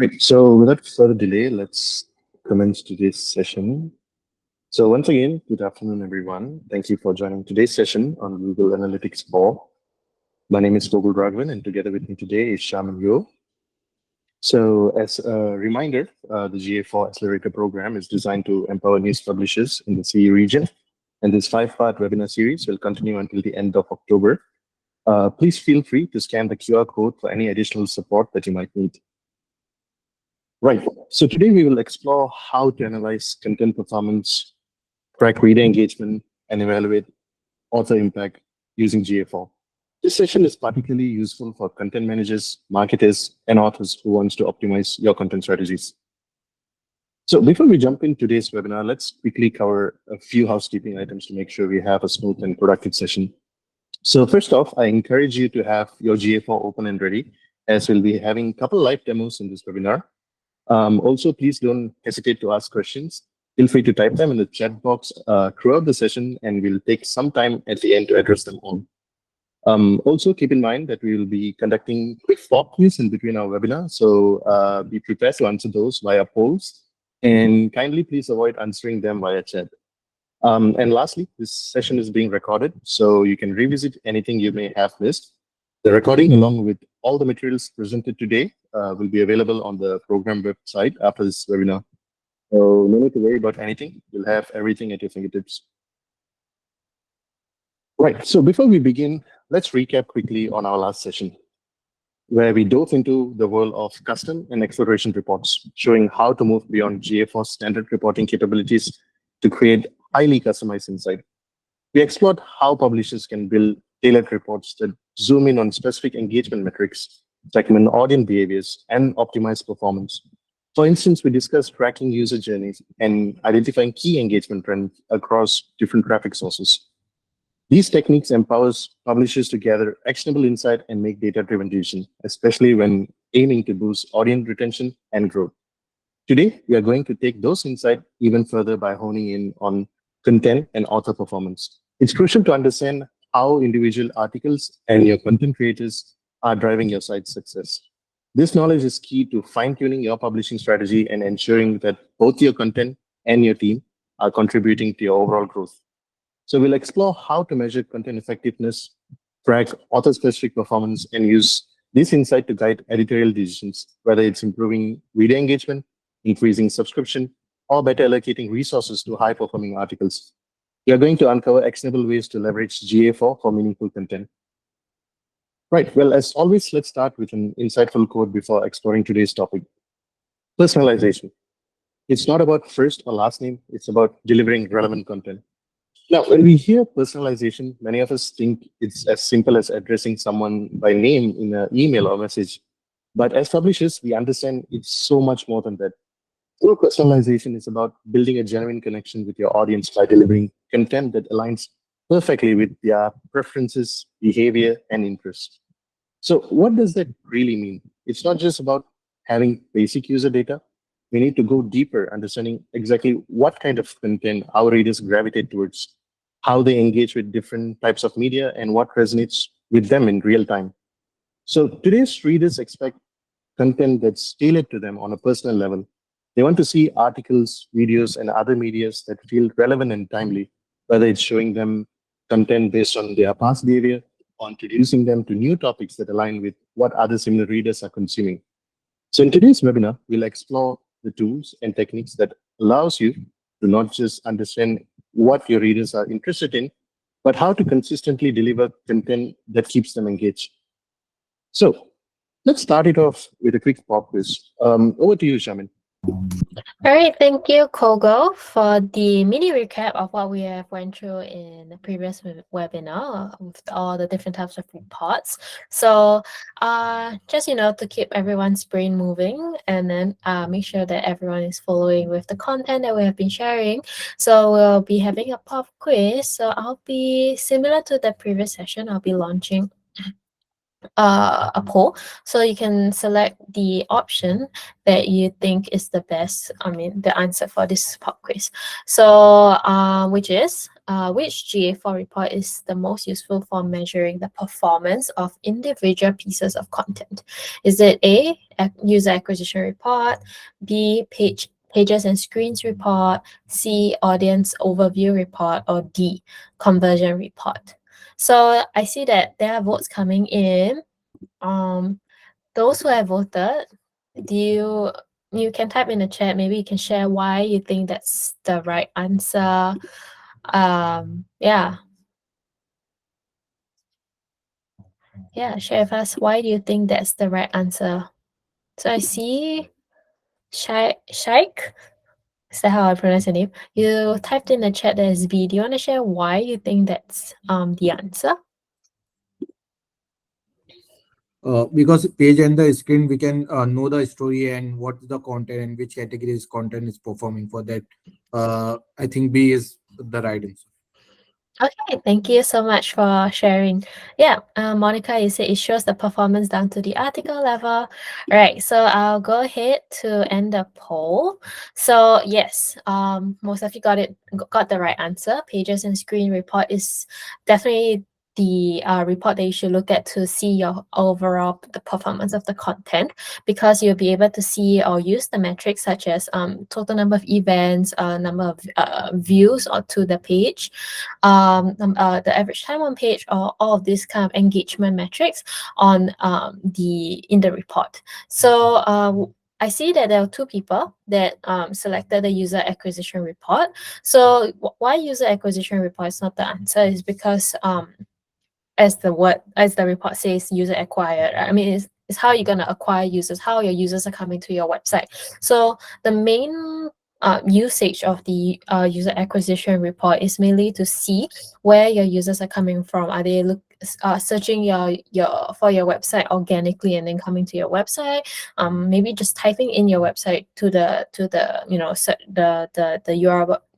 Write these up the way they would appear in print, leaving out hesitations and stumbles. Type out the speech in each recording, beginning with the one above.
Great. So without further delay, let's commence today's session. So once again, good afternoon, everyone. Thank you for joining today's session on Google Analytics 4. My name is Gogul Raghavan, and together with me today is Shaman Yo. So as a reminder, the GA4 Accelerator Program is designed to empower news publishers in the CE region. And this five-part webinar series will continue until the end of October. Please feel free to scan the QR code for any additional support that you might need. Right. So today we will explore how to analyze content performance, track reader engagement, and evaluate author impact using GA4. This session is particularly useful for content managers, marketers, and authors who wants to optimize your content strategies. So before we jump in today's webinar, let's quickly cover a few housekeeping items to make sure we have a smooth and productive session. So first off, I encourage you to have your GA4 open and ready, as we'll be having a couple live demos in this webinar. Also, please don't hesitate to ask questions. Feel free to type them in the chat box throughout the session, and we'll take some time at the end to address them all. Also, keep in mind that we will be conducting quick pop quiz in between our webinar, so be prepared to answer those via polls, and kindly please avoid answering them via chat. And lastly, this session is being recorded, so you can revisit anything you may have missed. The recording, along with all the materials presented today, will be available on the program website after this webinar. So no need to worry about anything. You'll have everything at your fingertips. Right, so before we begin, let's recap quickly on our last session, where we dove into the world of custom and exploration reports, showing how to move beyond GA4 standard reporting capabilities to create highly customized insight. We explored how publishers can build tailored reports that zoom in on specific engagement metrics, segment audience behaviors, and optimize performance. For instance, we discussed tracking user journeys and identifying key engagement trends across different traffic sources. These techniques empowers publishers to gather actionable insight and make data-driven decisions, especially when aiming to boost audience retention and growth. Today, we are going to take those insights even further by honing in on content and author performance. It's crucial to understand how individual articles and your content creators are driving your site's success. This knowledge is key to fine-tuning your publishing strategy and ensuring that both your content and your team are contributing to your overall growth. So we'll explore how to measure content effectiveness, track author-specific performance, and use this insight to guide editorial decisions, whether it's improving reader engagement, increasing subscription, or better allocating resources to high-performing articles. We are going to uncover actionable ways to leverage GA4 for meaningful content. Right, well, as always, let's start with an insightful quote before exploring today's topic. Personalization. It's not about first or last name, it's about delivering relevant content. Now, when we hear personalization, many of us think it's as simple as addressing someone by name in an email or message. But as publishers, we understand it's so much more than that. True personalization is about building a genuine connection with your audience by delivering content that aligns perfectly with their preferences, behavior, and interests. So what does that really mean? It's not just about having basic user data. We need to go deeper, understanding exactly what kind of content our readers gravitate towards, how they engage with different types of media, and what resonates with them in real time. So today's readers expect content that's tailored to them on a personal level. They want to see articles, videos, and other medias that feel relevant and timely, whether it's showing them content based on their past behavior or introducing them to new topics that align with what other similar readers are consuming. So in today's webinar, we'll explore the tools and techniques that allows you to not just understand what your readers are interested in, but how to consistently deliver content that keeps them engaged. So let's start it off with a quick pop quiz. Over to you, Shaman. All right, thank you, Kogo, for the mini recap of what we have went through in the previous webinar with all the different types of reports. So just, to keep everyone's brain moving and then make sure that everyone is following with the content that we have been sharing. So we'll be having a pop quiz. So I'll be similar to the previous session. I'll be launching a poll, so you can select the option that you think is the best, the answer for this pop quiz. So which is which GA4 report is the most useful for measuring the performance of individual pieces of content? Is it A, user acquisition report, B, pages and screens report, C, audience overview report, or D, conversion report? So I see that there are votes coming in. Those who have voted, you can type in the chat. Maybe you can share why you think that's the right answer. Yeah. Yeah, share with us why do you think that's the right answer. So I see Shaik. Is that how I pronounce your name? You typed in the chat that is B. Do you want to share why you think that's the answer? Because page and the screen, we can know the story and what is the content and which categories content is performing for that. I think B is the right answer. Okay, thank you so much for sharing. Yeah, Monica, you said it shows the performance down to the article level. All right, so I'll go ahead to end the poll. So yes, most of you got the right answer. Pages and screen report is definitely the report that you should look at to see your overall the performance of the content, because you'll be able to see or use the metrics such as total number of events, number of views or to the page, the average time on page, or all of these kind of engagement metrics on in the report. So I see that there are two people that selected the user acquisition report. So why user acquisition report is not the answer is because as the report says, user acquired. I mean, it's how you're gonna acquire users, how your users are coming to your website. So the main usage of the user acquisition report is mainly to see where your users are coming from. Are they searching your for your website organically and then coming to your website? Maybe just typing in your website to the the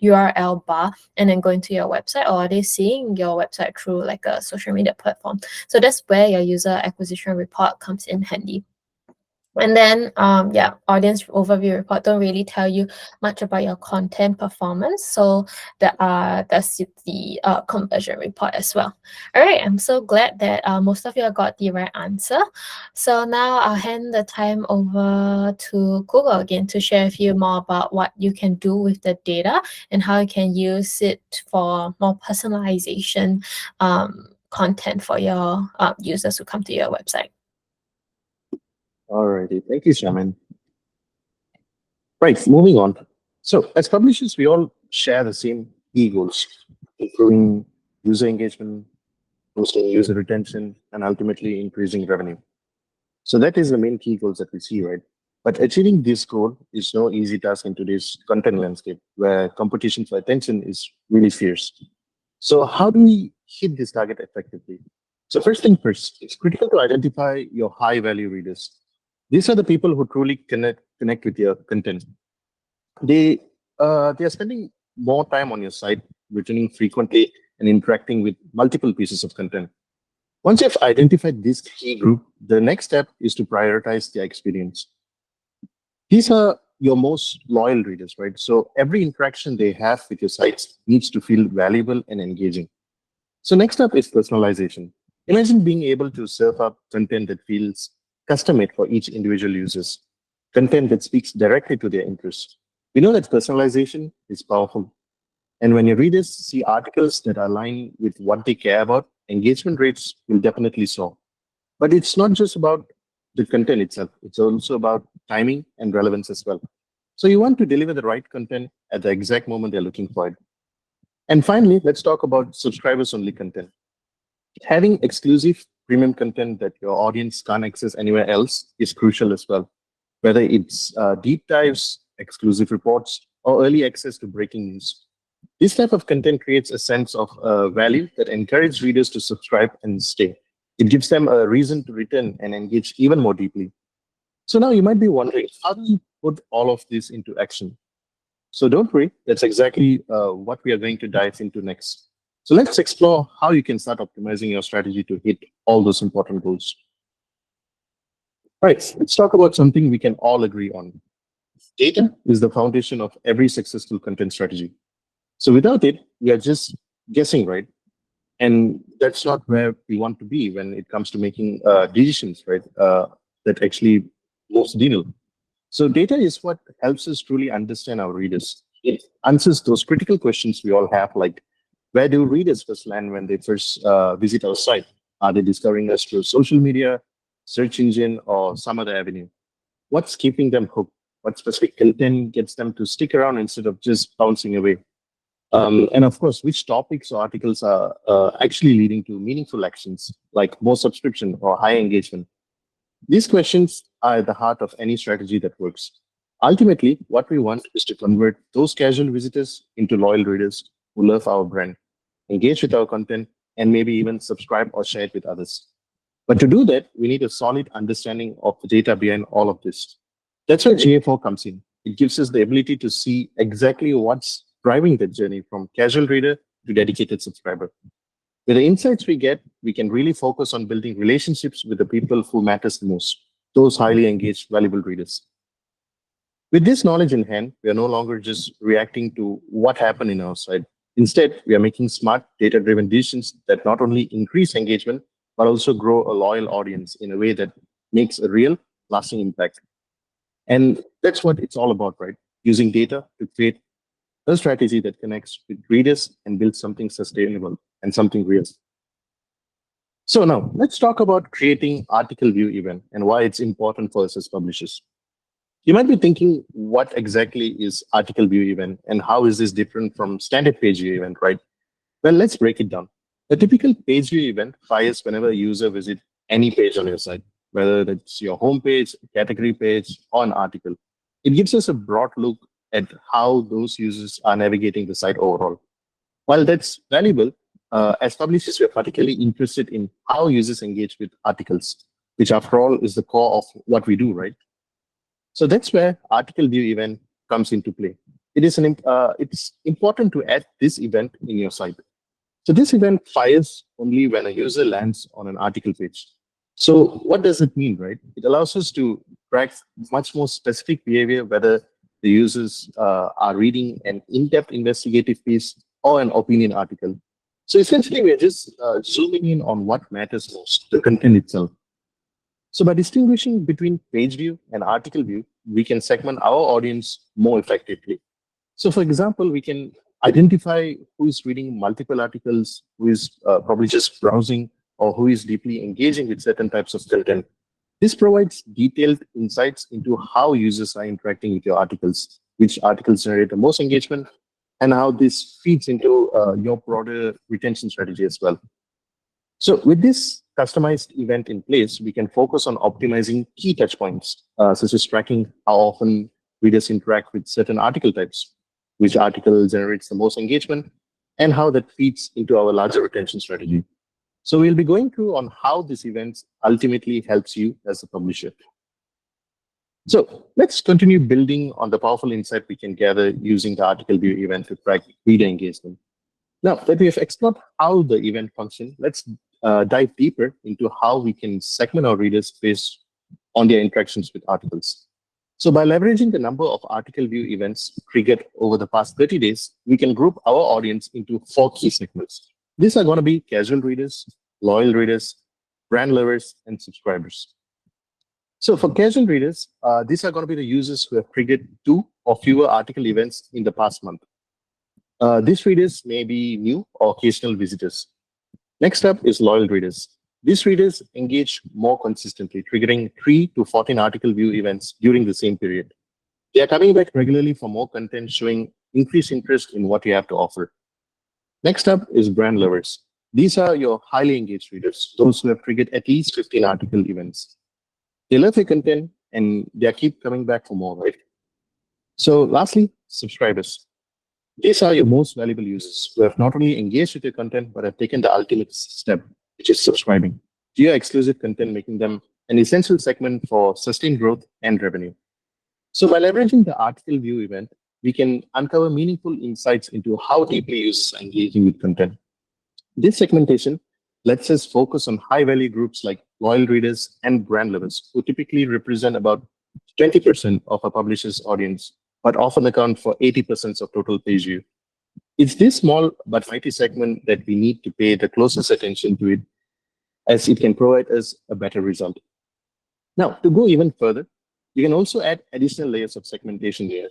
URL bar and then going to your website, or are they seeing your website through like a social media platform? So that's where your user acquisition report comes in handy. And then, audience overview report don't really tell you much about your content performance. So that's the conversion report as well. All right, I'm so glad that most of you got the right answer. So now I'll hand the time over to Google again to share with you more about what you can do with the data and how you can use it for more personalization content for your users who come to your website. Alrighty, thank you, Shaman. Right, moving on. So as publishers, we all share the same key goals: improving user engagement, boosting user retention, and ultimately increasing revenue. So that is the main key goals that we see, right? But achieving this goal is no easy task in today's content landscape, where competition for attention is really fierce. So how do we hit this target effectively? So first thing first, it's critical to identify your high-value readers. These are the people who truly connect with your content. They are spending more time on your site, returning frequently, and interacting with multiple pieces of content. Once you've identified this key group, the next step is to prioritize their experience. These are your most loyal readers, right? So every interaction they have with your sites needs to feel valuable and engaging. So next up is personalization. Imagine being able to serve up content that feels custom-made for each individual users, content that speaks directly to their interests. We know that personalization is powerful. And when your readers see articles that align with what they care about, engagement rates will definitely soar. But it's not just about the content itself. It's also about timing and relevance as well. So you want to deliver the right content at the exact moment they're looking for it. And finally, let's talk about subscribers-only content. Having exclusive premium content that your audience can't access anywhere else is crucial as well. Whether it's deep dives, exclusive reports, or early access to breaking news. This type of content creates a sense of value that encourages readers to subscribe and stay. It gives them a reason to return and engage even more deeply. So now you might be wondering, how do you put all of this into action? So don't worry, that's exactly what we are going to dive into next. So let's explore how you can start optimizing your strategy to hit all those important goals. All right, let's talk about something we can all agree on. Data is the foundation of every successful content strategy. So without it, we are just guessing, right? And that's not where we want to be when it comes to making decisions, right? That actually moves the needle. So data is what helps us truly understand our readers. It answers those critical questions we all have, like where do readers first land when they first visit our site? Are they discovering us through social media, search engine, or some other avenue? What's keeping them hooked? What specific content gets them to stick around instead of just bouncing away? And of course, which topics or articles are actually leading to meaningful actions like more subscription or high engagement? These questions are at the heart of any strategy that works. Ultimately, what we want is to convert those casual visitors into loyal readers who love our brand, engage with our content, and maybe even subscribe or share it with others. But to do that, we need a solid understanding of the data behind all of this. That's where GA4 comes in. It gives us the ability to see exactly what's driving that journey from casual reader to dedicated subscriber. With the insights we get, we can really focus on building relationships with the people who matters the most, those highly engaged, valuable readers. With this knowledge in hand, we are no longer just reacting to what happened in our site. Instead, we are making smart, data-driven decisions that not only increase engagement, but also grow a loyal audience in a way that makes a real, lasting impact. And that's what it's all about, right? Using data to create a strategy that connects with readers and builds something sustainable and something real. So now let's talk about creating article view event and why it's important for us as publishers. You might be thinking, what exactly is article view event and how is this different from standard page view event, right? Well, let's break it down. The typical page view event fires whenever a user visits any page on your site, whether that's your homepage, category page, or an article. It gives us a broad look at how those users are navigating the site overall. While that's valuable, as publishers, we're particularly interested in how users engage with articles, which after all is the core of what we do, right? So that's where article view event comes into play. It's important to add this event in your site. So this event fires only when a user lands on an article page. So what does it mean, right? It allows us to track much more specific behavior, whether the users are reading an in-depth investigative piece or an opinion article. So essentially, we're just zooming in on what matters most, the content itself. So by distinguishing between page view and article view, we can segment our audience more effectively. So for example, we can identify who is reading multiple articles, who is probably just browsing, or who is deeply engaging with certain types of content. This provides detailed insights into how users are interacting with your articles, which articles generate the most engagement, and how this feeds into your broader retention strategy as well. So with this customized event in place, we can focus on optimizing key touch points, such as tracking how often readers interact with certain article types, which article generates the most engagement, and how that feeds into our larger retention strategy. So we'll be going through on how this event ultimately helps you as a publisher. So let's continue building on the powerful insight we can gather using the article view event to track reader engagement. Now that we have explored how the event functions, let's dive deeper into how we can segment our readers based on their interactions with articles. So by leveraging the number of article view events triggered over the past 30 days, we can group our audience into 4 key segments. These are going to be casual readers, loyal readers, brand lovers, and subscribers. So for casual readers, these are going to be the users who have triggered 2 or fewer article events in the past month. These readers may be new or occasional visitors. Next up is loyal readers. These readers engage more consistently, triggering 3 to 14 article view events during the same period. They are coming back regularly for more content, showing increased interest in what you have to offer. Next up is brand lovers. These are your highly engaged readers, those who have triggered at least 15 article events. They love your content and they keep coming back for more, right? So lastly, subscribers. These are your most valuable users who have not only engaged with your content, but have taken the ultimate step, which is subscribing to your exclusive content, making them an essential segment for sustained growth and revenue. So by leveraging the article view event, we can uncover meaningful insights into how deeply users are engaging with content. This segmentation lets us focus on high-value groups like loyal readers and brand lovers, who typically represent about 20% of a publisher's audience, but often account for 80% of total page view. It's this small but mighty segment that we need to pay the closest attention to it, as it can provide us a better result. Now, to go even further, you can also add additional layers of segmentation here.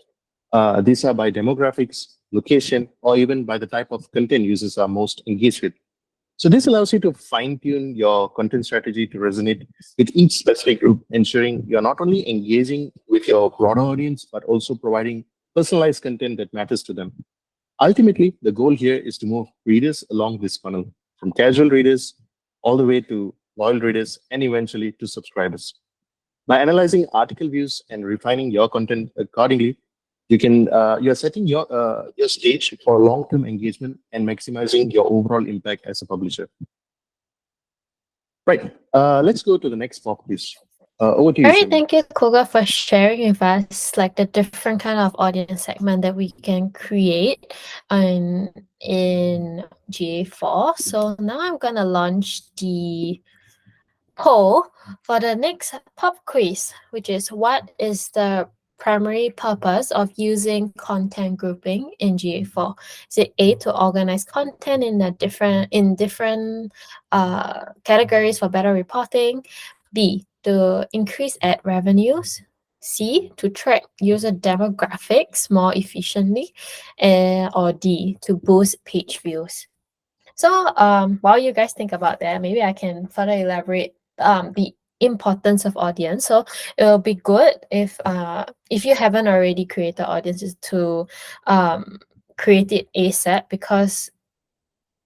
These are by demographics, location, or even by the type of content users are most engaged with. So this allows you to fine-tune your content strategy to resonate with each specific group, ensuring you're not only engaging with your broader audience, but also providing personalized content that matters to them. Ultimately, the goal here is to move readers along this funnel, from casual readers all the way to loyal readers and eventually to subscribers. By analyzing article views and refining your content accordingly, you're setting your stage for long-term engagement and maximizing your overall impact as a publisher. Right. Let's go to the next part, please. Over to you, All right, Shami. thank you, Koga, for sharing with us like the different kind of audience segment that we can create in GA4. So now I'm gonna launch the poll for the next pop quiz, which is what is the primary purpose of using content grouping in GA4? Is it A, to organize content in different categories for better reporting? B, to increase ad revenues? C, to track user demographics more efficiently? Or D, to boost page views? So while you guys think about that, maybe I can further elaborate the importance of audience. So it will be good if you haven't already created audiences to create it ASAP, because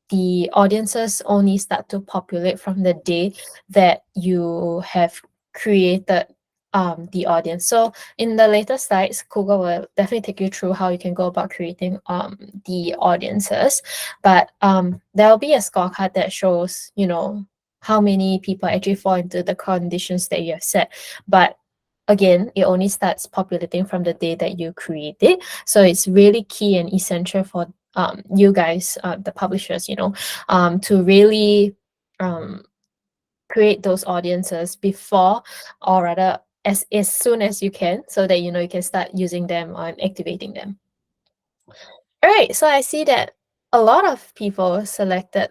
the audiences only start to populate from the day that you have created the audience. So in the later slides, Kuga will definitely take you through how you can go about creating the audiences. But there'll be a scorecard that shows, how many people actually fall into the conditions that you have set. But again, it only starts populating from the day that you create it. So it's really key and essential for you guys, the publishers, to really create those audiences before, or rather as soon as you can, so that you can start using them and activating them. All right, so I see that a lot of people selected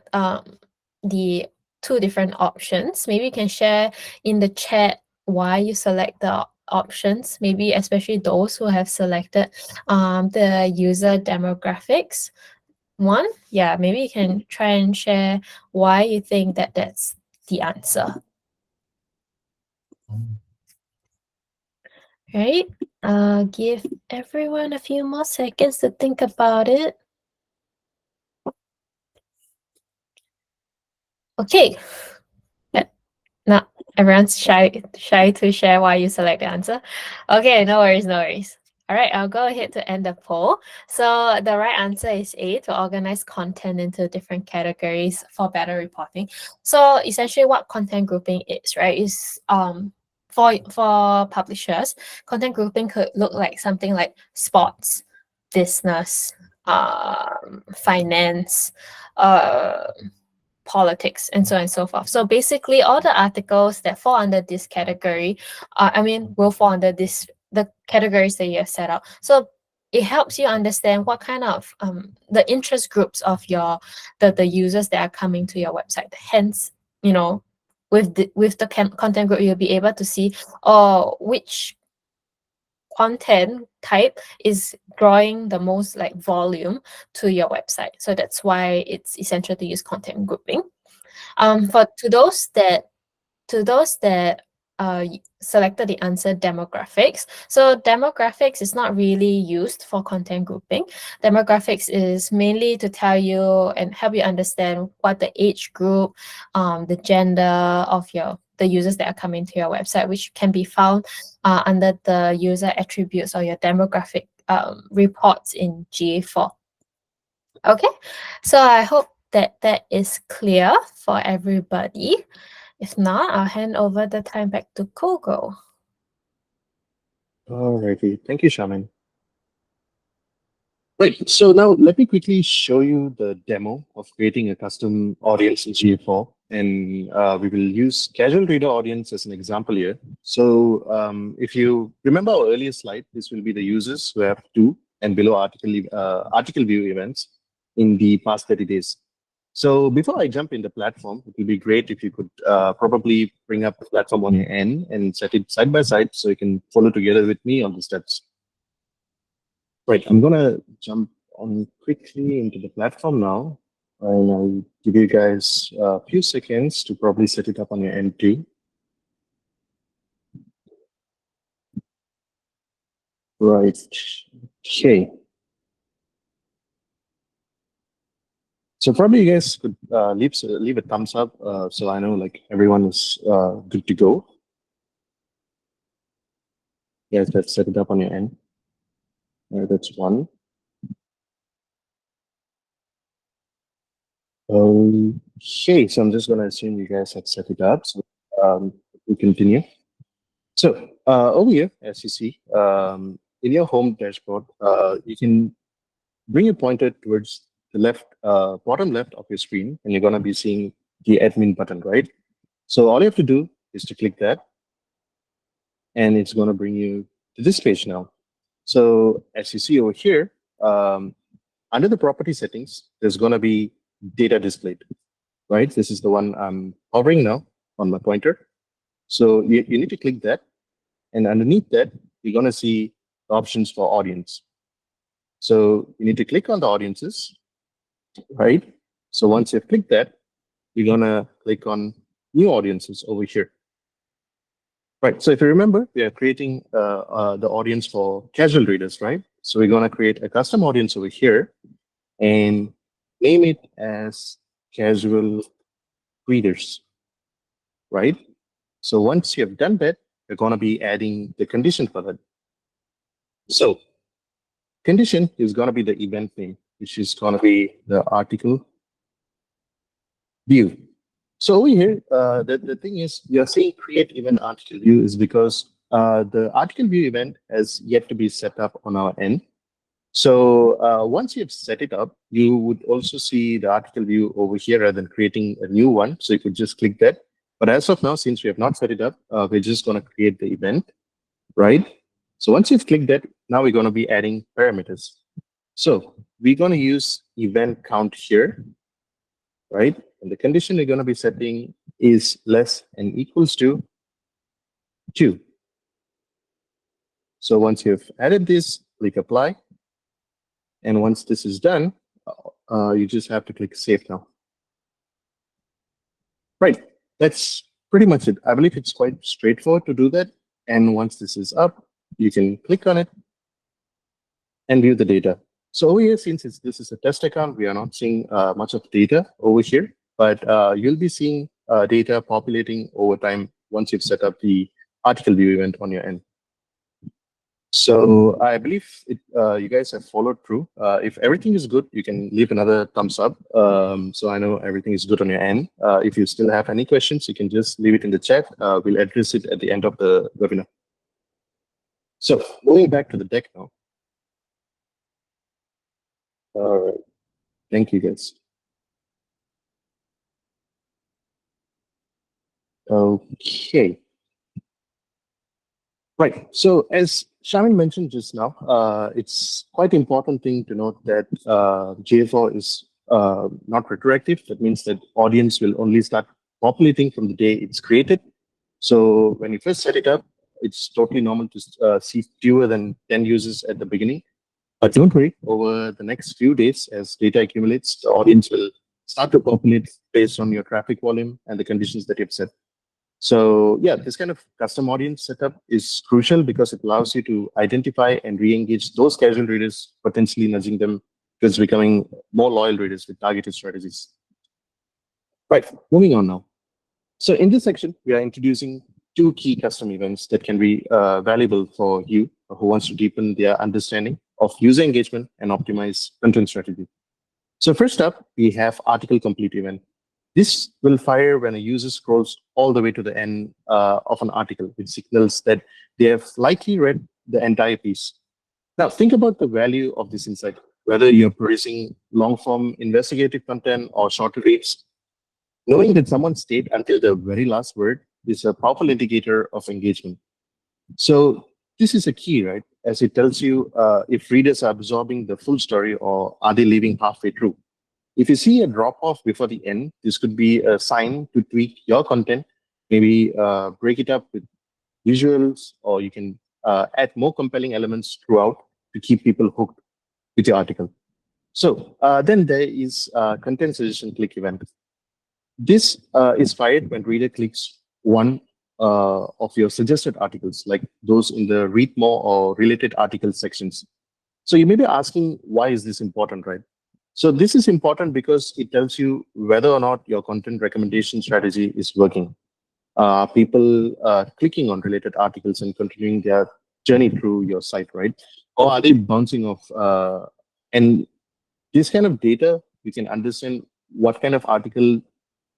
the two different options. Maybe you can share in the chat why you select the options, maybe especially those who have selected the user demographics one. Yeah, maybe you can try and share why you think that that's the answer. Right? Give everyone a few more seconds to think about it. Okay. Now everyone's shy to share why you select the answer. Okay, no worries. All right, I'll go ahead to end the poll. So the right answer is A, to organize content into different categories for better reporting. So essentially what content grouping is, right, is for publishers, content grouping could look like something like sports, business, finance, politics, and so on and so forth. So basically all the articles that fall under this category will fall under the categories that you have set out. So it helps you understand what kind of the interest groups of the users that are coming to your website. Hence, with the content group, you'll be able to see which content type is drawing the most like volume to your website. So that's why it's essential to use content grouping. To those that selected the answer demographics. So demographics is not really used for content grouping. Demographics is mainly to tell you and help you understand what the age group, the gender of the users that are coming to your website, which can be found under the user attributes or your demographic reports in GA4. Okay, so I hope that is clear for everybody. If not, I'll hand over the time back to Kogo. Alrighty. Thank you, Shaman. Right. So now let me quickly show you the demo of creating a custom audience in GA4. And we will use casual reader audience as an example here. So if you remember our earlier slide, this will be the users who have two and below article view events. in the past 30 days. So before I jump in the platform, it would be great if you could probably bring up the platform on your end and set it side by side so you can follow together with me on the steps. Right, I'm gonna jump on quickly into the platform now, and I'll give you guys a few seconds to probably set it up on your end too. Right, okay. So probably you guys could leave a thumbs up so I know like everyone is good to go. Yes, let's set it up on your end. That's one. Okay, so I'm just going to assume you guys have set it up. So we continue. So over here, as you see, in your home dashboard, you can bring your pointer towards the left, bottom left of your screen, and you're going to be seeing the admin button, right? So all you have to do is to click that, and it's going to bring you to this page now. So as you see over here, under the property settings, there's going to be data displayed, right? This is the one I'm hovering now on my pointer. So you need to click that. And underneath that, you're going to see the options for audience. So you need to click on the audiences, right? So once you've clicked that, you're going to click on new audiences over here. Right. So if you remember, we are creating the audience for casual readers, right? So we're going to create a custom audience over here and name it as casual readers, right? So once you have done that, you're going to be adding the condition for that. So condition is going to be the event name, which is going to be the article view. So over here, the thing is, you're saying create event article view is because the article view event has yet to be set up on our end. So once you've set it up, you would also see the article view over here rather than creating a new one. So you could just click that. But as of now, since we have not set it up, we're just going to create the event, right? So once you've clicked that, now we're going to be adding parameters. So we're going to use event count here, right? And the condition we're going to be setting is less and equals to 2. So once you've added this, click apply. And once this is done, you just have to click save now. Right, that's pretty much it. I believe it's quite straightforward to do that. And once this is up, you can click on it and view the data. So over here, since this is a test account, we are not seeing much of data over here, but you'll be seeing data populating over time once you've set up the article view event on your end. So I believe you guys have followed through. If everything is good, you can leave another thumbs up. So I know everything is good on your end. If you still have any questions, you can just leave it in the chat. We'll address it at the end of the webinar. So moving back to the deck now. All right. Thank you, guys. Okay. Right. So as Shamin mentioned just now, it's quite important thing to note that GA4 is not retroactive. That means that audience will only start populating from the day it's created. So when you first set it up, it's totally normal to see fewer than 10 users at the beginning. But don't worry, over the next few days, as data accumulates, the audience will start to populate based on your traffic volume and the conditions that you've set. So yeah, this kind of custom audience setup is crucial because it allows you to identify and re-engage those casual readers, potentially nudging them towards becoming more loyal readers with targeted strategies. Right, moving on now. So in this section, we are introducing 2 key custom events that can be valuable for you who wants to deepen their understanding of user engagement and optimize content strategy. So first up, we have article complete event. This will fire when a user scrolls all the way to the end of an article, which signals that they have likely read the entire piece. Now, think about the value of this insight, whether you're producing long-form investigative content or shorter reads. Knowing that someone stayed until the very last word is a powerful indicator of engagement. So this is a key, right? As it tells you if readers are absorbing the full story or are they leaving halfway through. if you see a drop off before the end, this could be a sign to tweak your content, maybe break it up with visuals, or you can add more compelling elements throughout to keep people hooked with your article. So then there is content suggestion click event. This is fired when reader clicks one of your suggested articles, like those in the read more or related articles sections. So you may be asking, why is this important, right? So this is important because it tells you whether or not your content recommendation strategy is working. People clicking on related articles and continuing their journey through your site, right? Or are they bouncing off? And this kind of data, you can understand what kind of article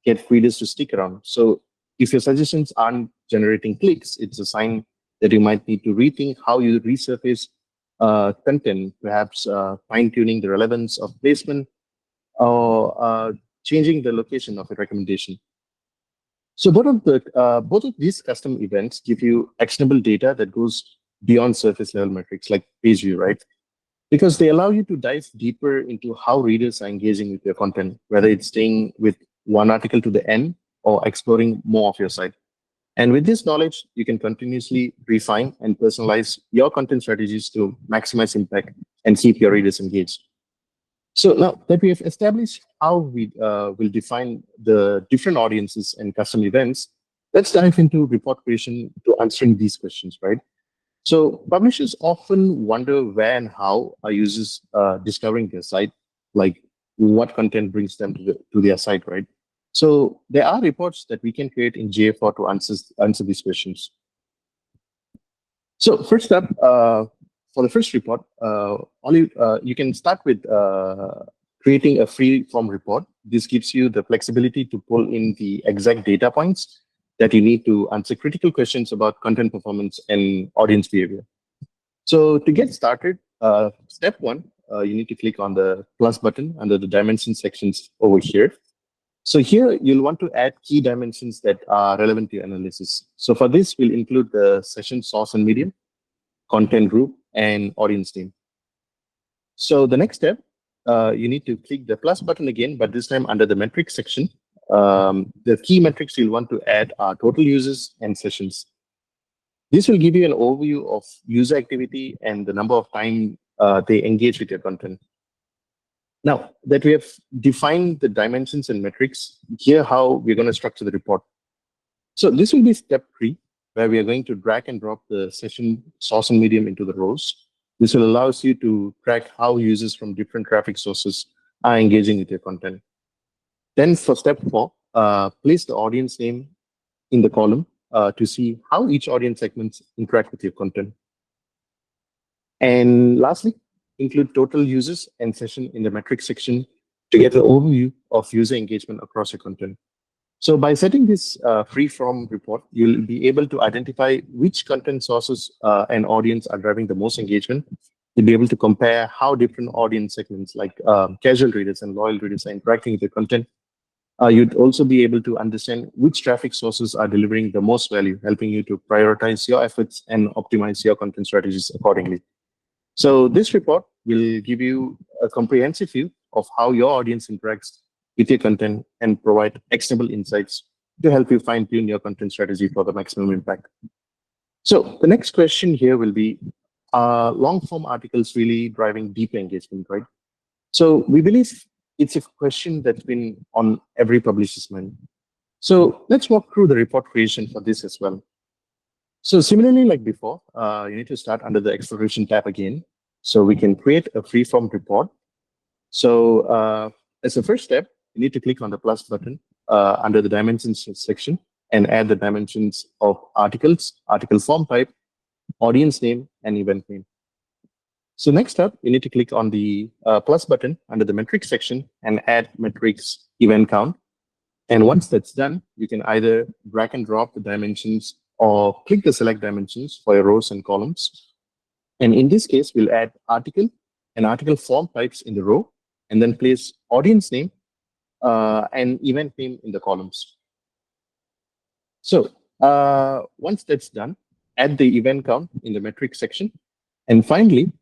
get readers to stick around. So if your suggestions aren't generating clicks, it's a sign that you might need to rethink how you resurface content, perhaps fine-tuning the relevance of placement or changing the location of a recommendation. So both of these custom events give you actionable data that goes beyond surface level metrics like page view, right? Because they allow you to dive deeper into how readers are engaging with your content, whether it's staying with one article to the end or exploring more of your site. And with this knowledge, you can continuously refine and personalize your content strategies to maximize impact and keep your readers engaged. So now that we have established how we will define the different audiences and custom events, let's dive into report creation to answering these questions, right? So publishers often wonder where and how are users discovering their site, like what content brings them to their site, right? So there are reports that we can create in GA4 to answer these questions. So first up, for the first report, you can start with creating a free form report. This gives you the flexibility to pull in the exact data points that you need to answer critical questions about content performance and audience behavior. So to get started, step one, you need to click on the plus button under the dimension sections over here. So here you'll want to add key dimensions that are relevant to your analysis. So for this, we'll include the session source and medium, content group, and audience name. So the next step, you need to click the plus button again, but this time under the metrics section. The key metrics you'll want to add are total users and sessions. This will give you an overview of user activity and the number of time they engage with your content. Now that we have defined the dimensions and metrics, here how we're going to structure the report. So this will be step 3, where we are going to drag and drop the session source and medium into the rows. This will allow you to track how users from different traffic sources are engaging with your content. Then for step 4, place the audience name in the column to see how each audience segments interact with your content. And lastly, include total users and session in the metrics section to get an overview of user engagement across your content. So by setting this free-form report, you'll be able to identify which content sources and audience are driving the most engagement. You'll be able to compare how different audience segments like casual readers and loyal readers are interacting with your content. You'd also be able to understand which traffic sources are delivering the most value, helping you to prioritize your efforts and optimize your content strategies accordingly. So this report will give you a comprehensive view of how your audience interacts with your content and provide actionable insights to help you fine-tune your content strategy for the maximum impact. So the next question here will be, long-form articles really driving deep engagement, right? So we believe it's a question that's been on every publisher's mind. So let's walk through the report creation for this as well. So similarly, like before, you need to start under the exploration tab again. So we can create a free-form report. So as a first step, you need to click on the plus button under the dimensions section and add the dimensions of articles, article form type, audience name, and event name. So next up, you need to click on the plus button under the metrics section and add metrics event count. And once that's done, you can either drag and drop the dimensions or click the select dimensions for your rows and columns. And in this case, we'll add article and article form types in the row, and then place audience name and event name in the columns. So once that's done, add the event count in the metrics section. And finally,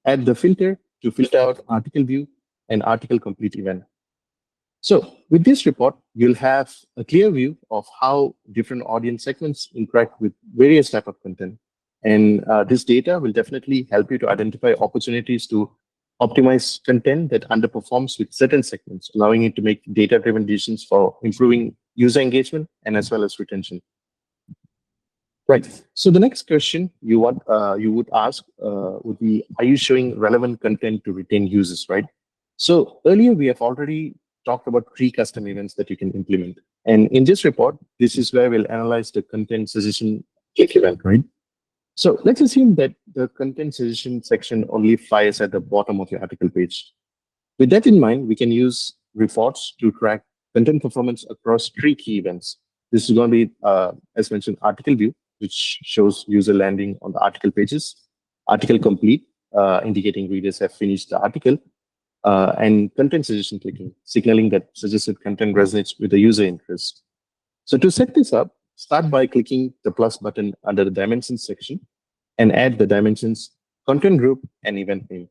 add the filter to filter out article view and article complete event. So with this report, you'll have a clear view of how different audience segments interact with various type of content. And this data will definitely help you to identify opportunities to optimize content that underperforms with certain segments, allowing you to make data-driven decisions for improving user engagement and as well as retention. Right. So the next question you would ask would be, are you showing relevant content to retain users, right? So earlier we have already talked about pre-custom events that you can implement. And in this report, this is where we'll analyze the content suggestion click event, right? So let's assume that the content suggestion section only fires at the bottom of your article page. With that in mind, we can use reports to track content performance across 3 key events. This is going to be, as mentioned, article view, which shows user landing on the article pages, article complete, indicating readers have finished the article, and content suggestion clicking, signaling that suggested content resonates with the user interest. So to set this up, start by clicking the plus button under the dimensions section and add the dimensions, content group, and event name.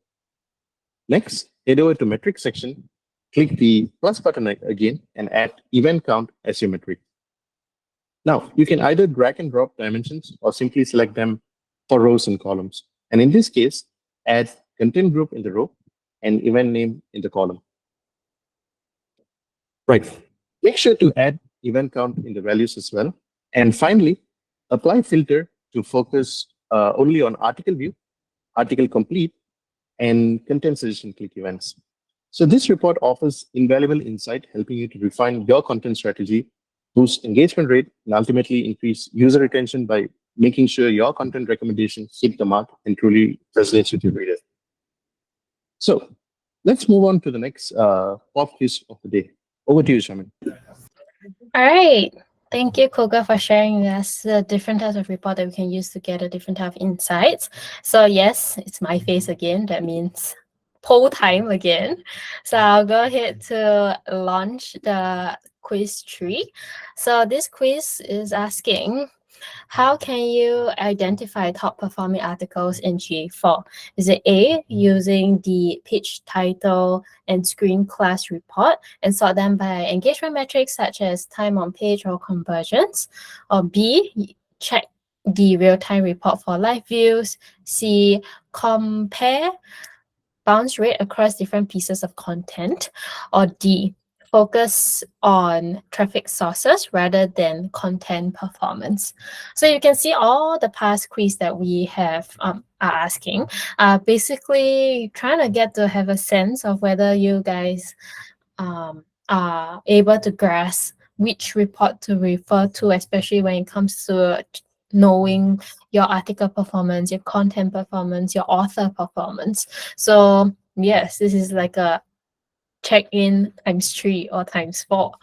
Next, head over to metric section, click the plus button again, and add event count as your metric. Now, you can either drag and drop dimensions or simply select them for rows and columns. And in this case, add content group in the row and event name in the column. Right. Make sure to add event count in the values as well. And finally, apply filter to focus only on article view, article complete, and content suggestion click events. So this report offers invaluable insight, helping you to refine your content strategy, boost engagement rate, and ultimately increase user retention by making sure your content recommendations hit the mark and truly resonates with your readers. So let's move on to the next pop quiz of the day. Over to you, Shaman. All right. Thank you, Koga, for sharing with us the different types of report that we can use to get a different type of insights. So yes, it's my face again. That means poll time again. So I'll go ahead to launch the quiz tree. So this quiz is asking, how can you identify top performing articles in GA4? Is it A, using the page title and screen class report and sort them by engagement metrics such as time on page or conversions? Or B, check the real-time report for live views. C, compare bounce rate across different pieces of content. Or D, focus on traffic sources rather than content performance. So you can see all the past quiz that we have are asking, basically trying to get to have a sense of whether you guys are able to grasp which report to refer to, especially when it comes to knowing your article performance, your content performance, your author performance. So yes, this is like a check-in ×3 or ×4.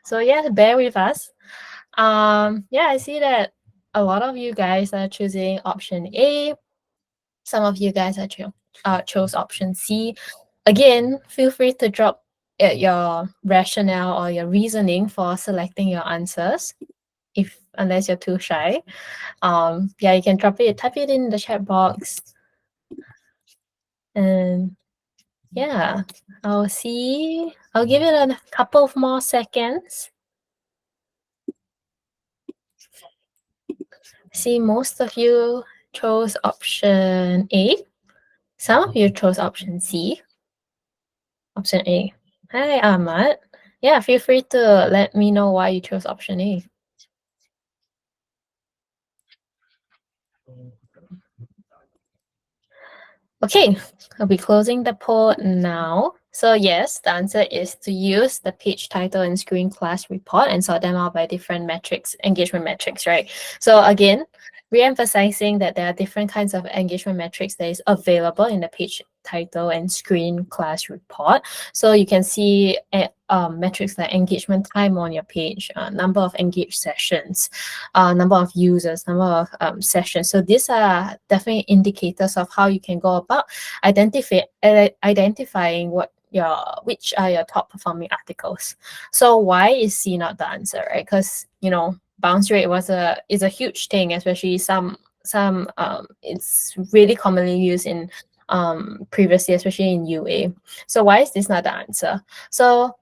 So yeah, bear with us. Yeah, I see that a lot of you guys are choosing option A. Some of you guys are chose option C. Again, feel free to drop your rationale or your reasoning for selecting your answers, unless you're too shy. Yeah, you can type it in the chat box. And yeah, I'll give it a couple of more seconds. See, most of you chose option A. Some of you chose option C. Option A. Hi, Ahmad. Yeah, feel free to let me know why you chose option A. Okay, I'll be closing the poll now. So yes, the answer is to use the page title and screen class report and sort them out by different metrics, engagement metrics, right? So again, re-emphasizing that there are different kinds of engagement metrics that is available in the page title and screen class report. So you can see metrics like engagement time on your page, number of engaged sessions, number of users, number of sessions. So these are definitely indicators of how you can go about identifying which are your top performing articles. So why is C not the answer, right? Because bounce rate is a huge thing, especially some it's really commonly used in previously, especially in UA. So why is this not the answer? So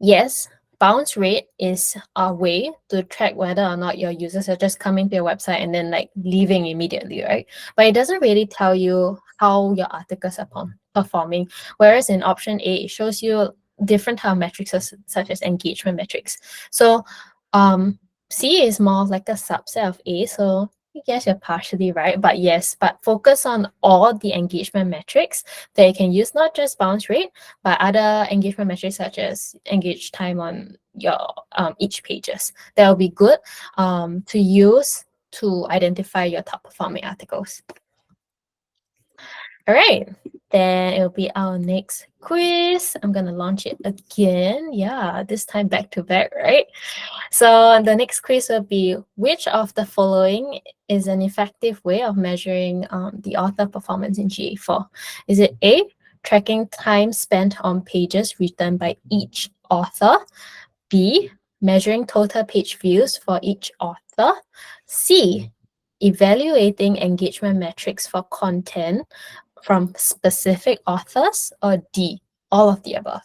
yes, bounce rate is a way to track whether or not your users are just coming to your website and then like leaving immediately, right? But it doesn't really tell you how your articles are performing. Whereas in option A, it shows you different type of metrics such as engagement metrics. So C is more of like a subset of A. So I guess you're partially right, but yes, but focus on all the engagement metrics that you can use, not just bounce rate, but other engagement metrics such as engage time on your each pages. That will be good to use to identify your top performing articles. All right, then it'll be our next quiz. I'm gonna launch it again. Yeah, this time back to back, right? So the next quiz will be, which of the following is an effective way of measuring the author performance in GA4? Is it A, tracking time spent on pages written by each author? B, measuring total page views for each author? C, evaluating engagement metrics for content from specific authors? Or D, all of the above?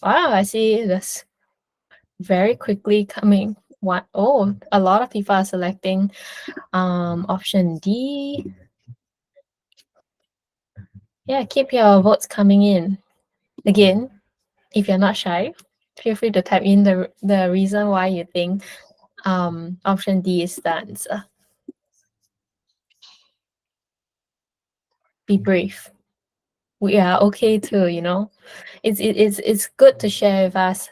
Wow, I see this very quickly coming. What? Oh, a lot of people are selecting option D. Yeah, keep your votes coming in. Again, if you're not shy, feel free to type in the reason why you think option D is the answer. Be brave. We are okay too, you know. It's good to share with us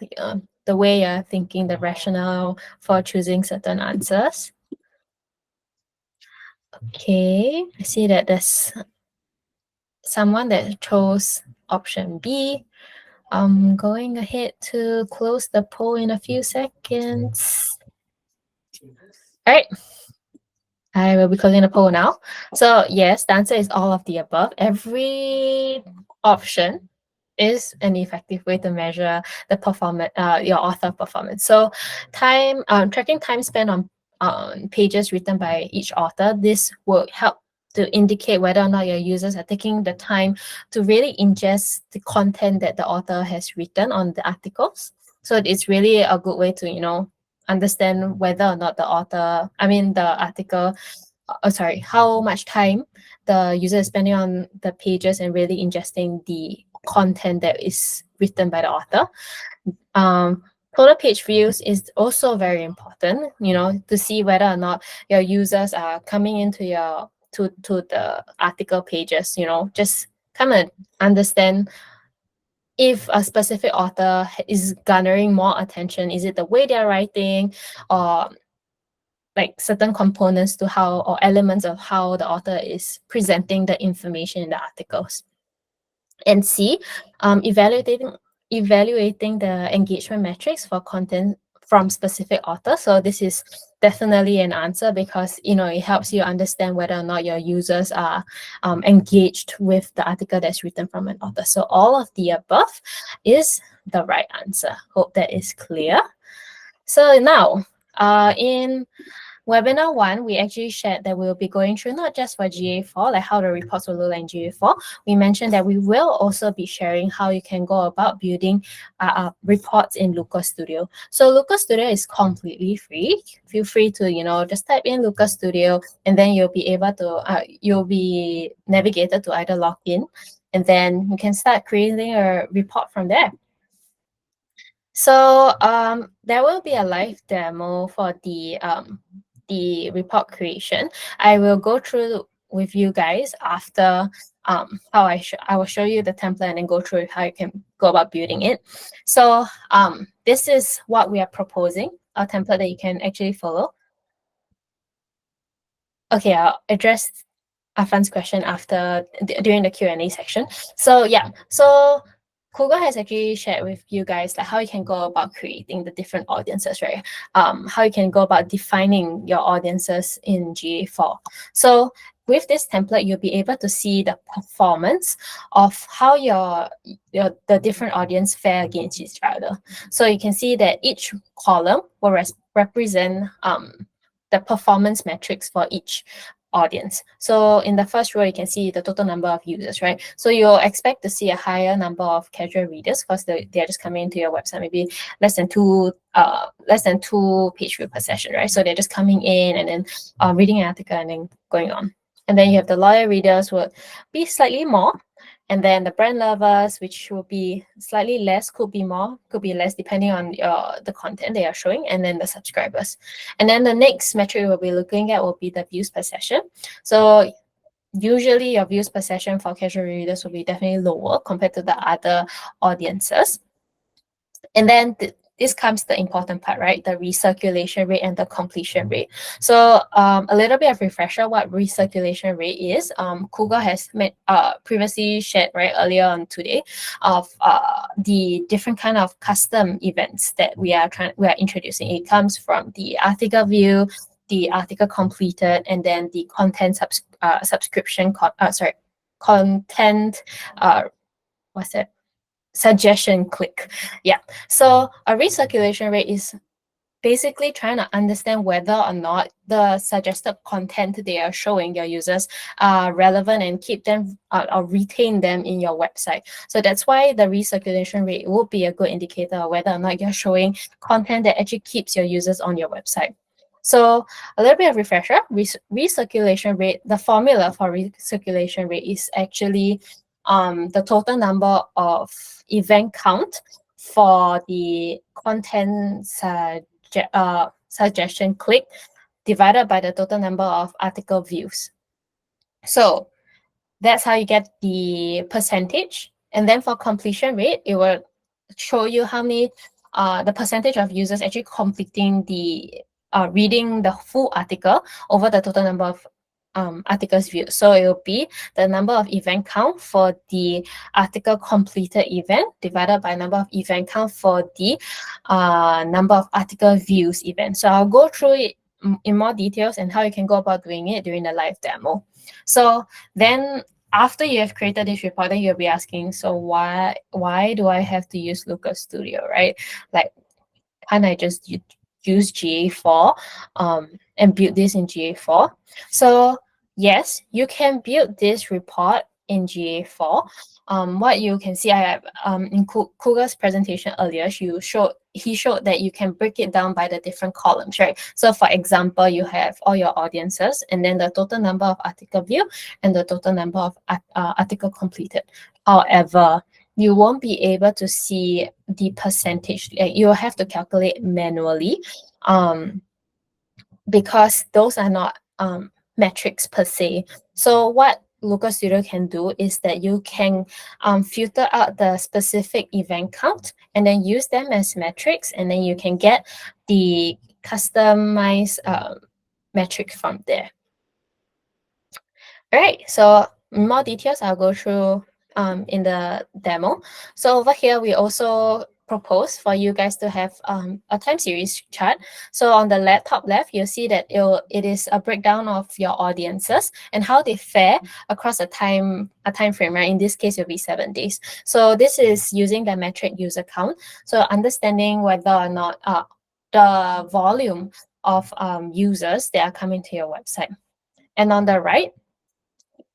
the way you're thinking, the rationale for choosing certain answers. Okay, I see that there's someone that chose option B. I'm going ahead to close the poll in a few seconds. All right. I will be closing the poll now. So yes, the answer is all of the above. Every option is an effective way to measure the performance, your author performance. So tracking time spent on pages written by each author, this will help to indicate whether or not your users are taking the time to really ingest the content that the author has written on the articles. So it's really a good way to, you know, understand whether or not the article, how much time the user is spending on the pages and really ingesting the content that is written by the author. Total page views is also very important, you know, to see whether or not your users are coming into your to the article pages, you know, just kind of understand if a specific author is garnering more attention. Is it the way they're writing, or like certain components to how, or elements of how the author is presenting the information in the articles? And C, evaluating the engagement metrics for content from specific authors. So this is definitely an answer because, you know, it helps you understand whether or not your users are engaged with the article that's written from an author. So all of the above is the right answer. Hope that is clear. So now, in Webinar 1, we actually shared that we'll be going through not just for GA4, like how the reports will look like in GA4. We mentioned that we will also be sharing how you can go about building reports in Looker Studio. So Looker Studio is completely free. Feel free to, you know, just type in Looker Studio, and then you'll be able to, you'll be navigated to either log in, and then you can start creating a report from there. So there will be a live demo for the report creation. I will go through with you guys after how I will show you the template and then go through how you can go about building it. So this is what we are proposing, a template that you can actually follow. Okay, I'll address Afan's question during the Q&A section. So yeah, so Google has actually shared with you guys like how you can go about creating the different audiences, right? How you can go about defining your audiences in GA4. So with this template, you'll be able to see the performance of how the different audience fare against each other. So you can see that each column will represent the performance metrics for each audience. So in the first row, you can see the total number of users, right? So you'll expect to see a higher number of casual readers because they're just coming into your website, maybe less than two page view per session, right? So they're just coming in and then reading an article and then going on. And then you have the loyal readers will be slightly more. And then the brand lovers, which will be slightly less, could be more, could be less, depending on the content they are showing, and then the subscribers. And then the next metric we'll be looking at will be the views per session. So usually your views per session for casual readers will be definitely lower compared to the other audiences. And then this comes the important part, right? The recirculation rate and the completion rate. So a little bit of refresher what recirculation rate is. Kuga has previously shared right earlier on today of the different kind of custom events that we are introducing. It comes from the article view, the article completed, and then the content subscription. Content. What's it? Suggestion click. Yeah. So a recirculation rate is basically trying to understand whether or not the suggested content they are showing your users are relevant and keep them or retain them in your website. So that's why the recirculation rate will be a good indicator of whether or not you're showing content that actually keeps your users on your website. So a little bit of refresher, recirculation rate, the formula for recirculation rate is actually the total number of event count for the content suggestion click divided by the total number of article views. So that's how you get the percentage. And then for completion rate, it will show you how many the percentage of users actually completing the reading the full article over the total number of articles viewed. So it will be the number of event count for the article completed event divided by number of event count for the number of article views event. So I'll go through it in more details and how you can go about doing it during the live demo. So then after you have created this report, then you'll be asking, so why do I have to use Looker Studio, right? Like, can't I just use GA4 and build this in GA4? So yes, you can build this report in GA4. What you can see, I have in Kuga's presentation earlier, he showed that you can break it down by the different columns, right? So for example, you have all your audiences and then the total number of article view and the total number of article completed. However, you won't be able to see the percentage. You'll have to calculate manually because those are not metrics per se. So what Looker Studio can do is that you can filter out the specific event count and then use them as metrics, and then you can get the customized metrics from there. All right, so more details I'll go through in the demo. So over here, we also propose for you guys to have a time series chart. So on the top left, you'll see that it is a breakdown of your audiences and how they fare across a time frame, right? In this case, it'll be 7 days. So this is using the metric user count. So understanding whether or not the volume of users that are coming to your website. And on the right,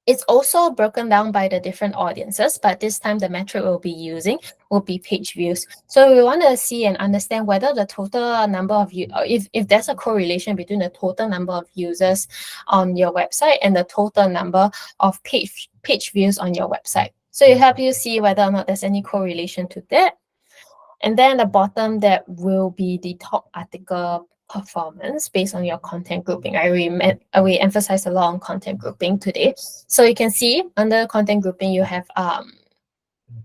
it's also broken down by the different audiences, but this time the metric we'll be using will be page views. So we want to see and understand whether the total number of if there's a correlation between the total number of users on your website and the total number of page views on your website. So it helps you see whether or not there's any correlation to that. And then the bottom, that will be the top article performance based on your content grouping. We emphasize a lot on content grouping today. So you can see under content grouping, you have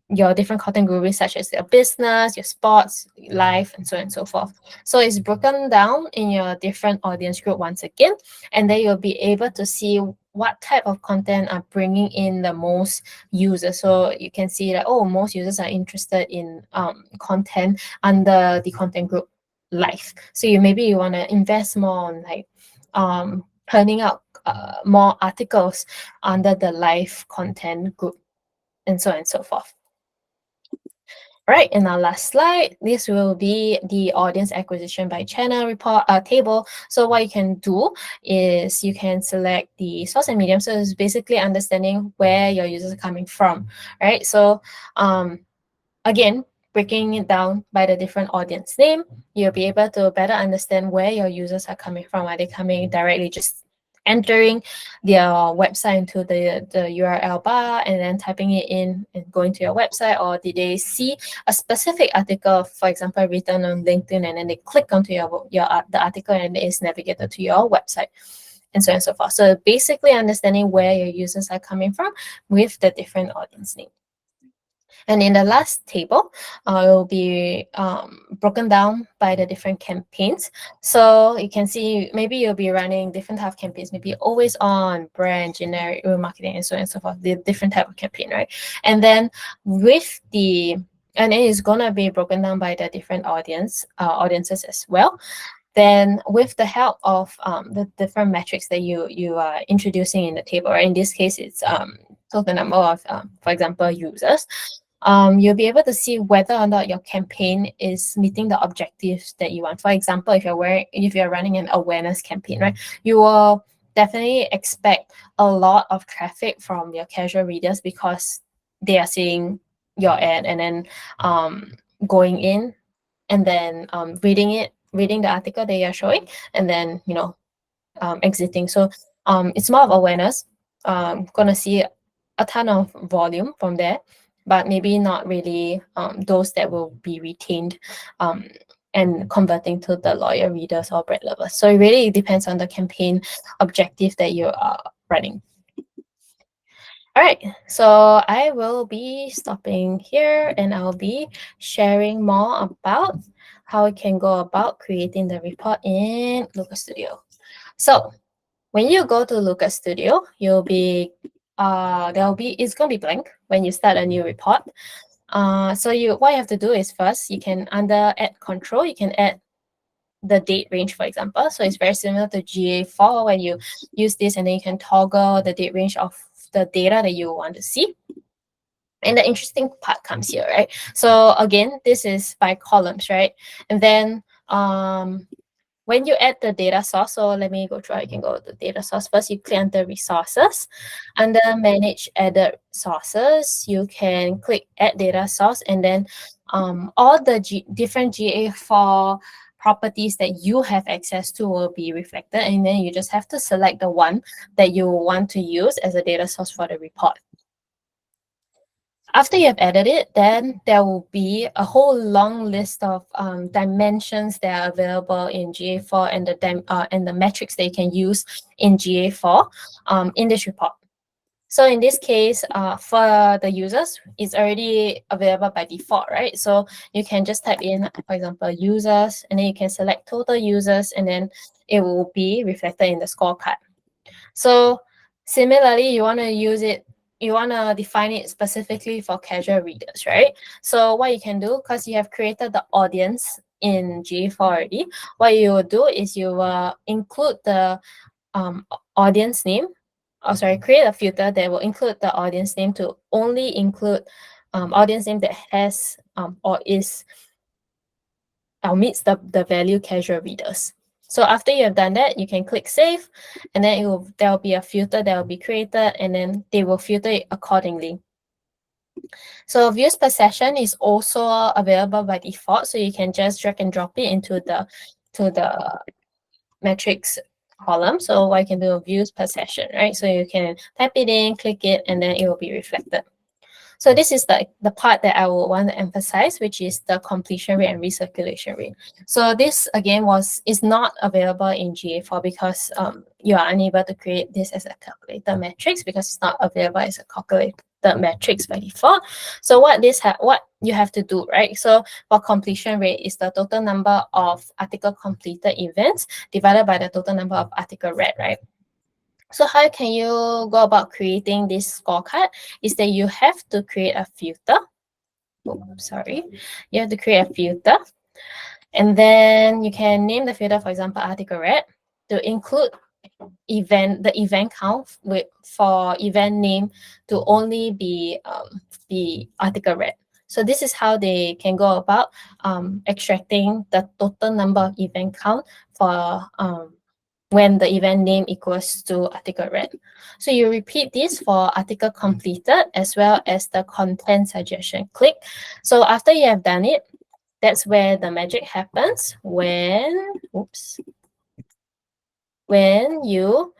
your different content groupings such as your business, your sports, life, and so on and so forth. So it's broken down in your different audience group once again, and then you'll be able to see what type of content are bringing in the most users. So you can see that, most users are interested in content under the content group life. So maybe you want to invest more on like turning out more articles under the live content group, and so on and so forth. All right, in our last slide, this will be the audience acquisition by channel report table. So what you can do is you can select the source and medium. So it's basically understanding where your users are coming from, right? So again, breaking it down by the different audience name, you'll be able to better understand where your users are coming from. Are they coming directly just entering their website into the URL bar and then typing it in and going to your website, or did they see a specific article, for example, written on LinkedIn, and then they click onto the article and it is navigated to your website, and so on and so forth. So basically understanding where your users are coming from with the different audience name. And in the last table, it will be broken down by the different campaigns. So you can see maybe you'll be running different type of campaigns, maybe always on, brand, generic, marketing, and so on and so forth, the different type of campaign, right? And then with and it is gonna be broken down by the different audiences as well. Then with the help of the different metrics that you are introducing in the table, right? In this case, it's total number of, for example, users. You'll be able to see whether or not your campaign is meeting the objectives that you want. For example, if you're running an awareness campaign, right, you will definitely expect a lot of traffic from your casual readers because they are seeing your ad and then going in and then reading the article that you're showing, and then exiting. So it's more of awareness. Gonna see a ton of volume from there, but maybe not really those that will be retained and converting to the loyal readers or brand lovers. So it really depends on the campaign objective that you are running. All right, so I will be stopping here and I'll be sharing more about how we can go about creating the report in Looker Studio. So when you go to Looker Studio, you'll be it's gonna be blank when you start a new report. So what you have to do is first you can, under add control, you can add the date range, for example. So it's very similar to GA4 where you use this and then you can toggle the date range of the data that you want to see. And the interesting part comes here, right? So again, this is by columns, right? And then when you add the data source, so let me go through. I can go to data source first. You click under resources. Under manage added sources, you can click add data source, and then all the different GA4 properties that you have access to will be reflected, and then you just have to select the one that you want to use as a data source for the report. After you have added it, then there will be a whole long list of dimensions that are available in GA4 and the metrics that you can use in GA4 in this report. So in this case, for the users, it's already available by default, right? So you can just type in, for example, users, and then you can select total users, and then it will be reflected in the scorecard. So similarly, you want to define it specifically for casual readers, right? So what you can do, because you have created the audience in GA4 already, what you will do is you will include the audience name. Create a filter that will include the audience name to only include audience name that has or meets the value casual readers. So after you have done that, you can click save, and then there will be a filter that will be created, and then they will filter it accordingly. So views per session is also available by default, so you can just drag and drop it into the metrics column. So what you can do, views per session, right? So you can type it in, click it, and then it will be reflected. So this is the part that I would want to emphasize, which is the completion rate and recirculation rate. So this again is not available in GA4 because you are unable to create this as a calculator metrics because it's not available as a calculator metrics by default. So what you have to do, right? So for completion rate is the total number of article completed events divided by the total number of article read, right? So how can you go about creating this scorecard is that you have to create a filter. You have to create a filter. And then you can name the filter, for example, article read, to include the event count for event name to only be the article read. So this is how they can go about extracting the total number of event count for when the event name equals to article read. So you repeat this for article completed as well as the content suggestion click. So after you have done it, that's where the magic happens when you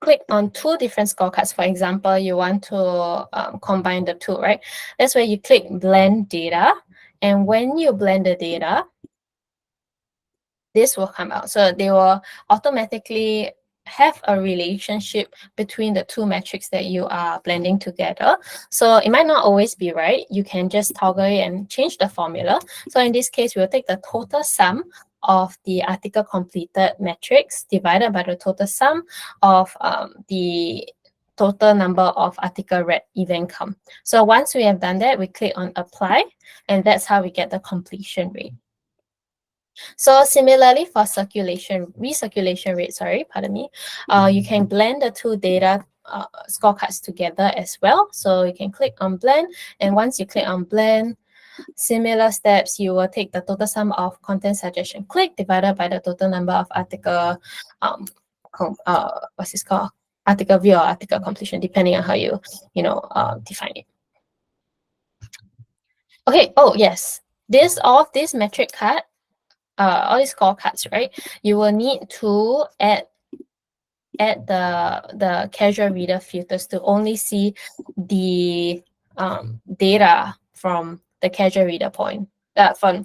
click on two different scorecards. For example, you want to combine the two, right? That's where you click blend data. And when you blend the data, this will come out. So they will automatically have a relationship between the two metrics that you are blending together. So it might not always be right. You can just toggle it and change the formula. So in this case, we'll take the total sum of the article completed metrics divided by the total sum of the total number of article read event count. So once we have done that, we click on apply, and that's how we get the completion rate. So similarly for recirculation rate, you can blend the two data scorecards together as well. So you can click on blend, and once you click on blend, similar steps, you will take the total sum of content suggestion click divided by the total number of article article view or article completion, depending on how you define it. Okay. Oh yes, all these metric card, all these scorecards, right? You will need to add the casual reader filters to only see the data from the casual reader point,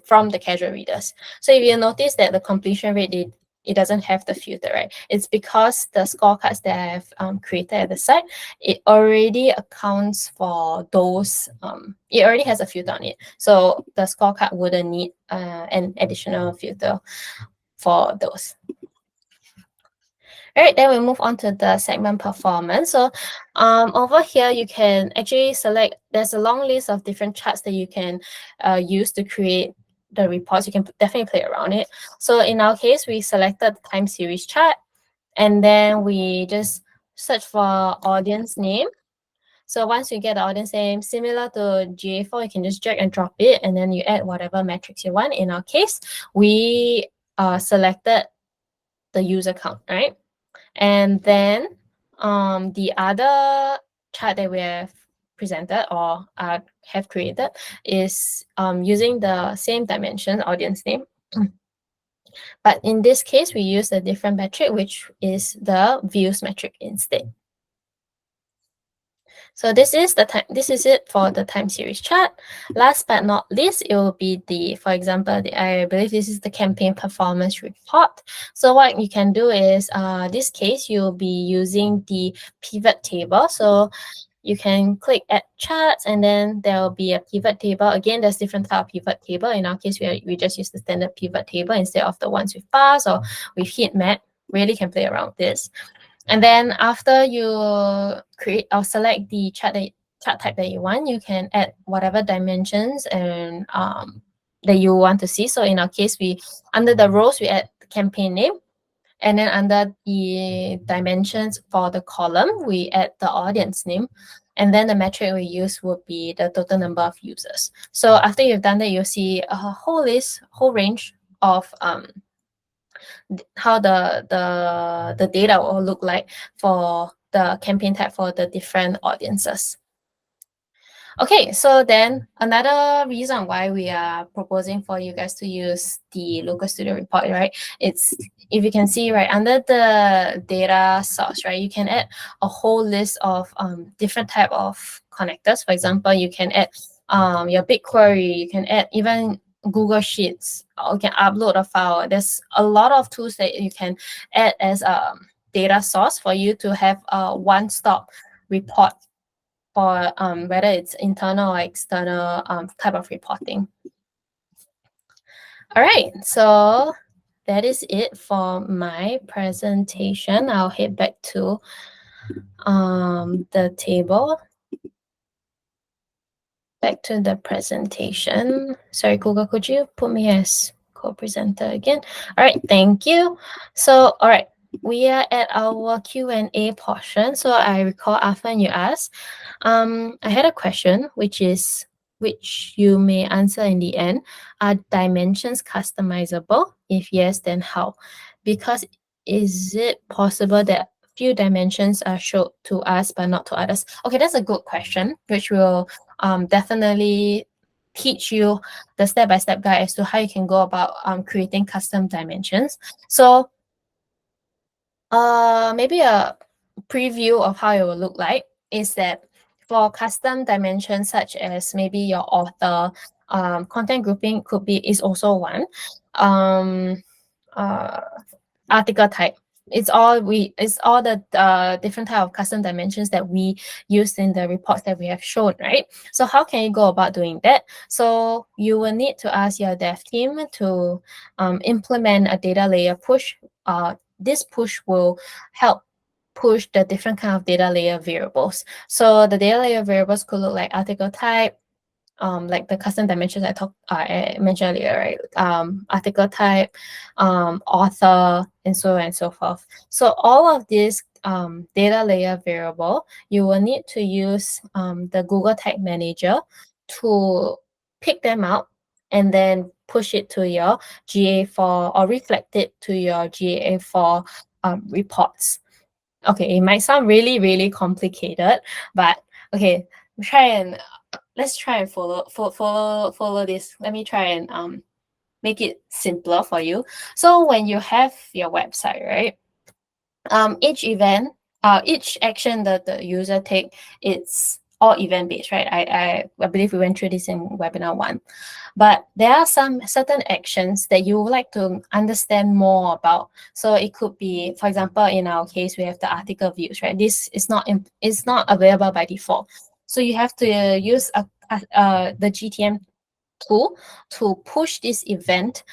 from the casual readers. So if you notice that the completion rate, it doesn't have the filter, right? It's because the scorecards that I have created at the site, it already accounts for those, it already has a filter on it. So the scorecard wouldn't need an additional filter for those. All right, then we move on to the segment performance. So over here, you can actually select, there's a long list of different charts that you can use to create the reports. You can definitely play around it. So in our case, we selected the time series chart, and then we just search for audience name. So once you get the audience name, similar to GA4, you can just drag and drop it, and then you add whatever metrics you want. In our case, we selected the user count, right? And then the other chart that we have presented or have created is using the same dimension, audience name. But in this case, we use a different metric, which is the views metric instead. So this is it for the time series chart. Last but not least, it will be for example, I believe this is the campaign performance report. So what you can do is, this case, you'll be using the pivot table. So you can click at charts, and then there will be a pivot table. Again, there's different type of pivot table. In our case, we just use the standard pivot table instead of the ones with bars or with heat map. Really can play around with this. And then after you create or select the chart type that you want, you can add whatever dimensions and that you want to see. So in our case, under the rows, we add the campaign name. And then under the dimensions for the column, we add the audience name. And then the metric we use would be the total number of users. So after you've done that, you'll see a whole range of how the data will look like for the campaign type for the different audiences. Okay, so then another reason why we are proposing for you guys to use the Local Studio report, right? It's, if you can see, right, under the data source, right, you can add a whole list of different type of connectors. For example, you can add your BigQuery, you can add even Google Sheets, or you can upload a file. There's a lot of tools that you can add as a data source for you to have a one-stop report for whether it's internal or external type of reporting. All right, so that is it for my presentation. I'll head back to the table. Back to the presentation. Sorry, Google, could you put me as co-presenter again? All right, thank you. So, all right, we are at our Q&A portion. So I recall, Afan, you asked, I had a question, which is, which you may answer in the end, are dimensions customizable? If yes, then how? Because is it possible that few dimensions are showed to us but not to others? Okay, that's a good question, which will definitely teach you the step-by-step guide as to how you can go about creating custom dimensions. So maybe a preview of how it will look like is that for custom dimensions such as maybe your author, content grouping could be is also one. Um, uh, Article type. It's all the different type of custom dimensions that we used in the reports that we have shown, right? So how can you go about doing that? So you will need to ask your dev team to implement a data layer push. This push will help push the different kind of data layer variables. So the data layer variables could look like article type, like the custom dimensions I mentioned earlier, right? Article type, author, and so on and so forth. So all of these data layer variable, you will need to use the Google Tag Manager to pick them out and then push it to your GA4 or reflect it to your GA4 reports. Okay, it might sound really, really complicated, but okay, let's try and follow this. Let me try and make it simpler for you. So when you have your website, right? Each action that the user take, it's all event based, right? I believe we went through this in webinar 1. But there are some certain actions that you would like to understand more about. So it could be, for example, in our case, we have the article views, right? This is it's not available by default. So you have to use the GTM tool to push this event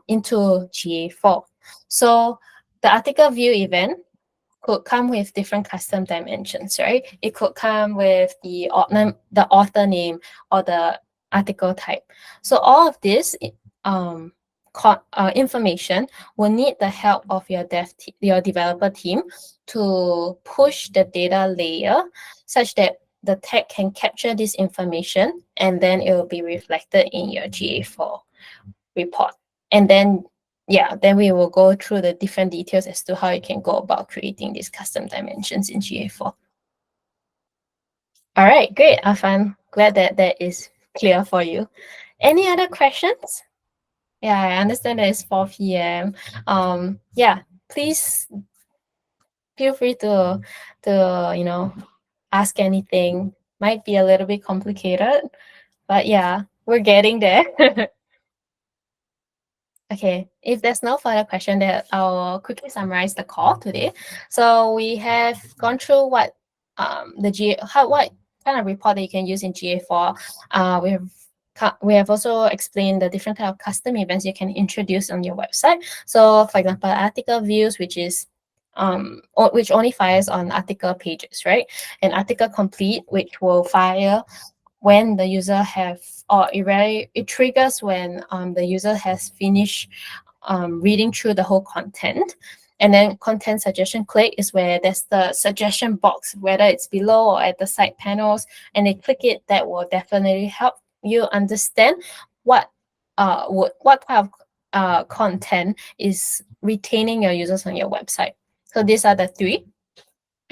into GA4. So the article view event could come with different custom dimensions, right? It could come with the author name or the article type. So all of this information will need the help of your your developer team to push the data layer such that the tag can capture this information and then it will be reflected in your GA4 report. And then then we will go through the different details as to how you can go about creating these custom dimensions in GA4. All right, great, Afan. Glad that that is clear for you. Any other questions? Yeah, I understand that it's 4 p.m. Yeah, please feel free to ask anything. Might be a little bit complicated, but yeah, we're getting there. Okay, if there's no further question, then I'll quickly summarize the call today. So we have gone through what what kind of report that you can use in GA4. We have also explained the different type of custom events you can introduce on your website. So for example, article views, which only fires on article pages, right? And article complete, which will fire when the user it triggers when the user has finished reading through the whole content. And then content suggestion click is where there's the suggestion box, whether it's below or at the side panels, and they click it. That will definitely help you understand what type of content is retaining your users on your website. So these are the 3.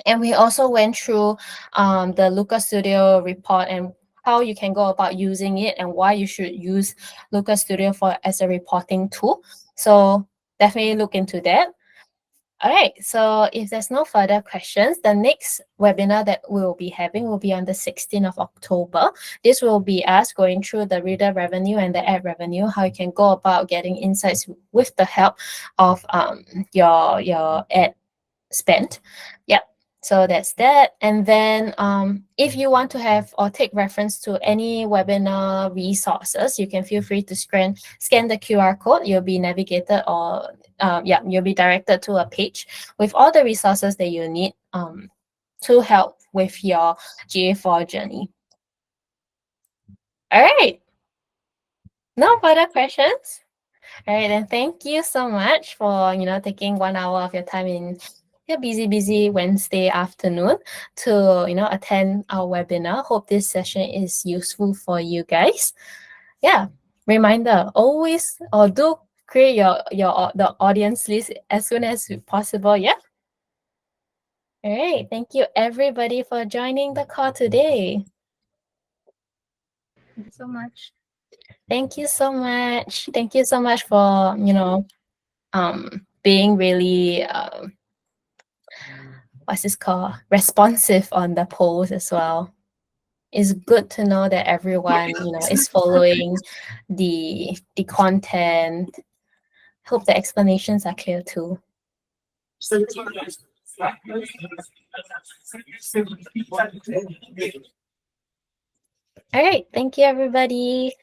And we also went through the Lucas Studio report and how you can go about using it and why you should use Lucas Studio as a reporting tool. So definitely look into that. All right, so if there's no further questions, the next webinar that we will be having will be on the 16th of October. This will be us going through the reader revenue and the ad revenue, how you can go about getting insights with the help of your ad spend. Yep. So that's that. And then if you want to have or take reference to any webinar resources, you can feel free to scan the QR code. You'll be navigated or you'll be directed to a page with all the resources that you need to help with your GA4 journey. All right. No further questions? All right, then thank you so much for taking 1 hour of your time in busy Wednesday afternoon to attend our webinar. Hope this session is useful for you guys. Yeah, reminder, always or do create the audience list as soon as possible. Yeah. All right. Thank you everybody for joining the call today. Thank you so much. Thank you so much. Thank you so much for being really what's this called, responsive on the polls as well. It's good to know that everyone is following the content. Hope the explanations are clear too. All right, thank you everybody.